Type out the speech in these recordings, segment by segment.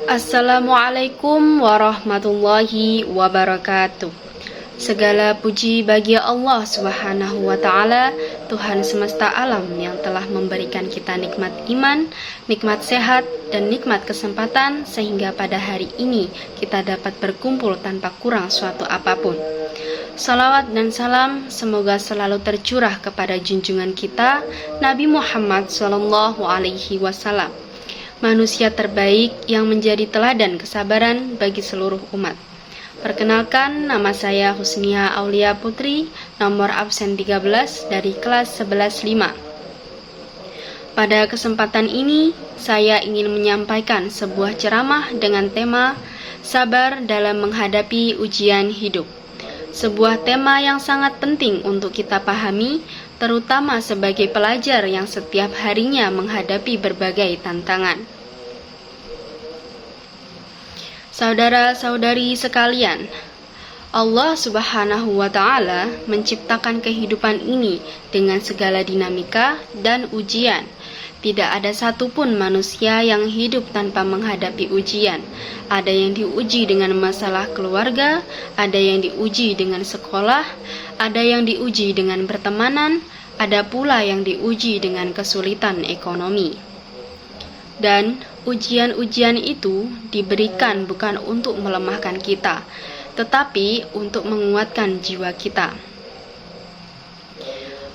Assalamualaikum warahmatullahi wabarakatuh. Segala puji bagi Allah Subhanahu wa Ta'ala, Tuhan semesta alam yang telah memberikan kita nikmat iman, nikmat sehat, dan nikmat kesempatan sehingga pada hari ini kita dapat berkumpul tanpa kurang suatu apapun. Salawat dan salam semoga selalu tercurah kepada junjungan kita Nabi Muhammad SAW, manusia terbaik yang menjadi teladan kesabaran bagi seluruh umat. Perkenalkan, nama saya Husnia Aulia Putri, nomor absen 13 dari kelas 11-5. Pada kesempatan ini, saya ingin menyampaikan sebuah ceramah dengan tema Sabar dalam menghadapi ujian hidup. Sebuah tema yang sangat penting untuk kita pahami, terutama sebagai pelajar yang setiap harinya menghadapi berbagai tantangan. Saudara-saudari sekalian, Allah Subhanahu wa Ta'ala menciptakan kehidupan ini dengan segala dinamika dan ujian. Tidak ada satupun manusia yang hidup tanpa menghadapi ujian. Ada yang diuji dengan masalah keluarga, ada yang diuji dengan sekolah, ada yang diuji dengan pertemanan, ada pula yang diuji dengan kesulitan ekonomi. Dan ujian-ujian itu diberikan bukan untuk melemahkan kita, tetapi untuk menguatkan jiwa kita.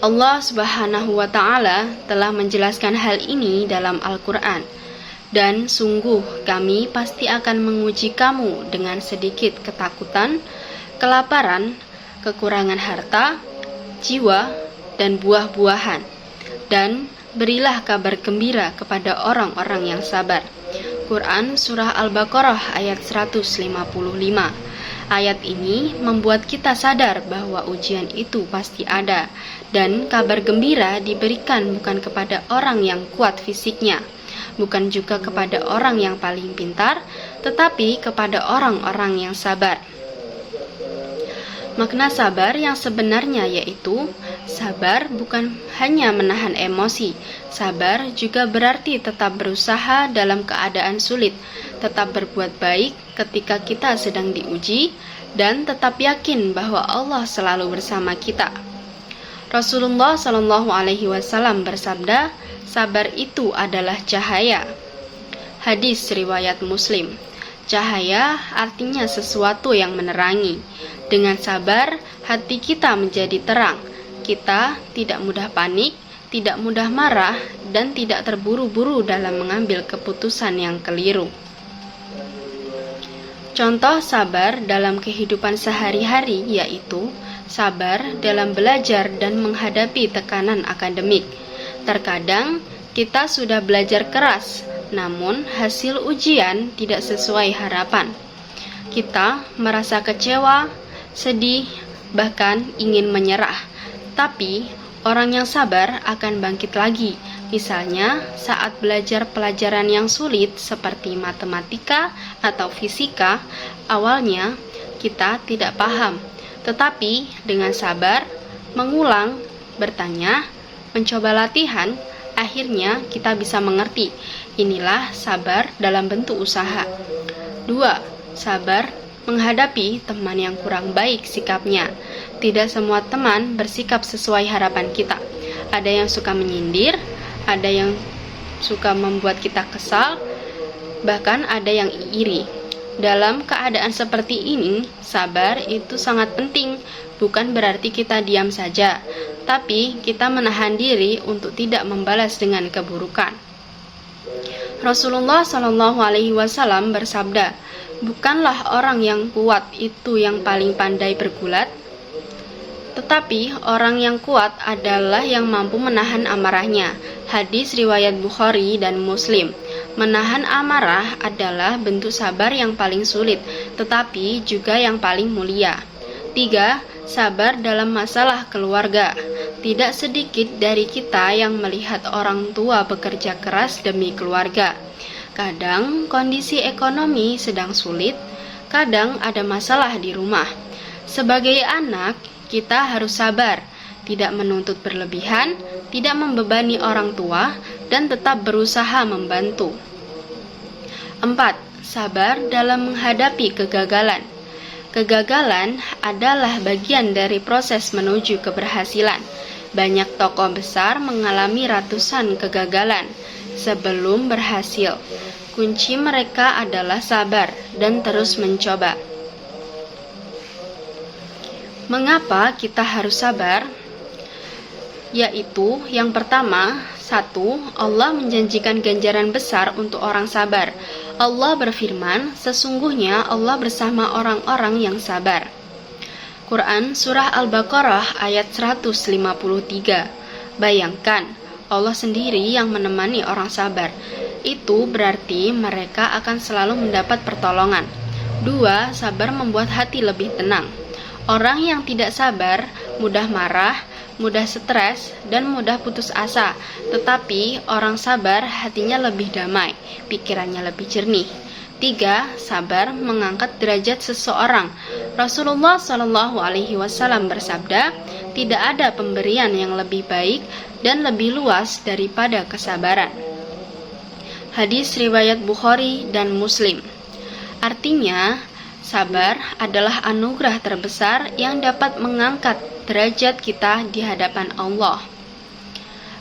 Allah Subhanahu wa Ta'ala telah menjelaskan hal ini dalam Al-Quran. Dan sungguh kami pasti akan menguji kamu dengan sedikit ketakutan, kelaparan, kekurangan harta, jiwa, dan buah-buahan. Dan berilah kabar gembira kepada orang-orang yang sabar. Quran Surah Al-Baqarah ayat 155. Ayat ini membuat kita sadar bahwa ujian itu pasti ada, dan kabar gembira diberikan bukan kepada orang yang kuat fisiknya, bukan juga kepada orang yang paling pintar, tetapi kepada orang-orang yang sabar. Makna sabar yang sebenarnya yaitu sabar bukan hanya menahan emosi. Sabar juga berarti tetap berusaha dalam keadaan sulit, tetap berbuat baik ketika kita sedang diuji, dan tetap yakin bahwa Allah selalu bersama kita. Rasulullah SAW bersabda, sabar itu adalah cahaya. Hadis riwayat Muslim. Cahaya artinya sesuatu yang menerangi. Dengan sabar, hati kita menjadi terang. Kita tidak mudah panik, tidak mudah marah, dan tidak terburu-buru dalam mengambil keputusan yang keliru. Contoh sabar dalam kehidupan sehari-hari yaitu sabar dalam belajar dan menghadapi tekanan akademik. Terkadang kita sudah belajar keras, namun hasil ujian tidak sesuai harapan. Kita merasa kecewa, sedih, bahkan ingin menyerah. Tapi orang yang sabar akan bangkit lagi. Misalnya saat belajar pelajaran yang sulit seperti matematika atau fisika, awalnya kita tidak paham. Tetapi dengan sabar, mengulang, bertanya, mencoba latihan, akhirnya kita bisa mengerti. Inilah sabar dalam bentuk usaha. 2. Sabar menghadapi teman yang kurang baik sikapnya. Tidak semua teman bersikap sesuai harapan kita. Ada yang suka menyindir, ada yang suka membuat kita kesal, bahkan ada yang iri. Dalam keadaan seperti ini, sabar itu sangat penting. Bukan berarti kita diam saja, tapi kita menahan diri untuk tidak membalas dengan keburukan. Rasulullah SAW bersabda, bukanlah orang yang kuat itu yang paling pandai bergulat, tetapi orang yang kuat adalah yang mampu menahan amarahnya. Hadis riwayat Bukhari dan Muslim. Menahan amarah adalah bentuk sabar yang paling sulit, tetapi juga yang paling mulia. 3. Sabar dalam masalah keluarga. Tidak sedikit dari kita yang melihat orang tua bekerja keras demi keluarga. Kadang kondisi ekonomi sedang sulit, kadang ada masalah di rumah. Sebagai anak, kita harus sabar, tidak menuntut berlebihan, tidak membebani orang tua, dan tetap berusaha membantu. 4. sabar dalam menghadapi kegagalan. Kegagalan adalah bagian dari proses menuju keberhasilan. Banyak tokoh besar mengalami ratusan kegagalan sebelum berhasil. Kunci mereka adalah sabar dan terus mencoba. Mengapa kita harus sabar? Yaitu yang pertama, 1. Allah menjanjikan ganjaran besar untuk orang sabar. Allah berfirman, sesungguhnya Allah bersama orang-orang yang sabar. Quran Surah Al-Baqarah ayat 153. Bayangkan, Allah sendiri yang menemani orang sabar. Itu berarti mereka akan selalu mendapat pertolongan. 2. Sabar membuat hati lebih tenang. Orang yang tidak sabar mudah marah, mudah stres, dan mudah putus asa. Tetapi orang sabar hatinya lebih damai, pikirannya lebih jernih. 3. Sabar mengangkat derajat seseorang. Rasulullah SAW bersabda, tidak ada pemberian yang lebih baik dan lebih luas daripada kesabaran. Hadis riwayat Bukhari dan Muslim. Artinya, sabar adalah anugerah terbesar yang dapat mengangkat derajat kita di hadapan Allah.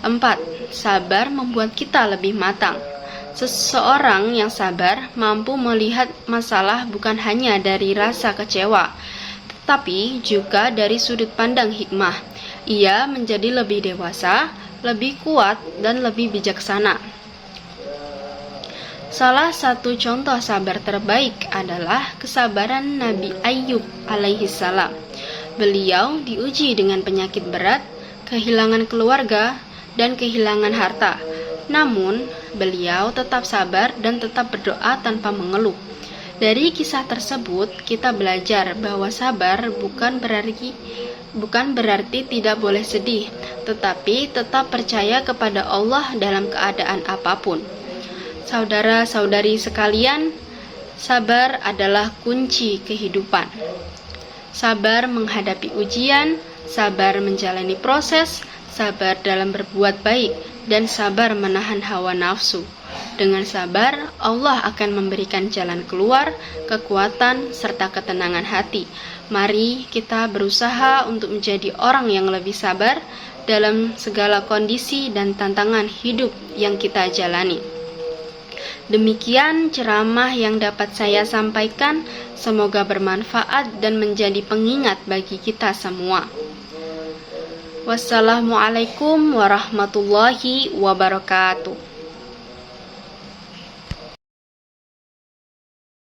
4. Sabar membuat kita lebih matang. Seseorang yang sabar mampu melihat masalah bukan hanya dari rasa kecewa, tetapi juga dari sudut pandang hikmah. Ia menjadi lebih dewasa, lebih kuat, dan lebih bijaksana. Salah satu contoh sabar terbaik adalah kesabaran Nabi Ayyub alaihissalam. Beliau diuji dengan penyakit berat, kehilangan keluarga, dan kehilangan harta. Namun, beliau tetap sabar dan tetap berdoa tanpa mengeluh. Dari kisah tersebut, kita belajar bahwa sabar bukan berarti tidak boleh sedih, tetapi tetap percaya kepada Allah dalam keadaan apapun. Saudara-saudari sekalian, sabar adalah kunci kehidupan. Sabar menghadapi ujian, sabar menjalani proses, sabar dalam berbuat baik, dan sabar menahan hawa nafsu. Dengan sabar, Allah akan memberikan jalan keluar, kekuatan, serta ketenangan hati. Mari kita berusaha untuk menjadi orang yang lebih sabar dalam segala kondisi dan tantangan hidup yang kita jalani. Demikian ceramah yang dapat saya sampaikan, semoga bermanfaat dan menjadi pengingat bagi kita semua. Wassalamualaikum warahmatullahi wabarakatuh.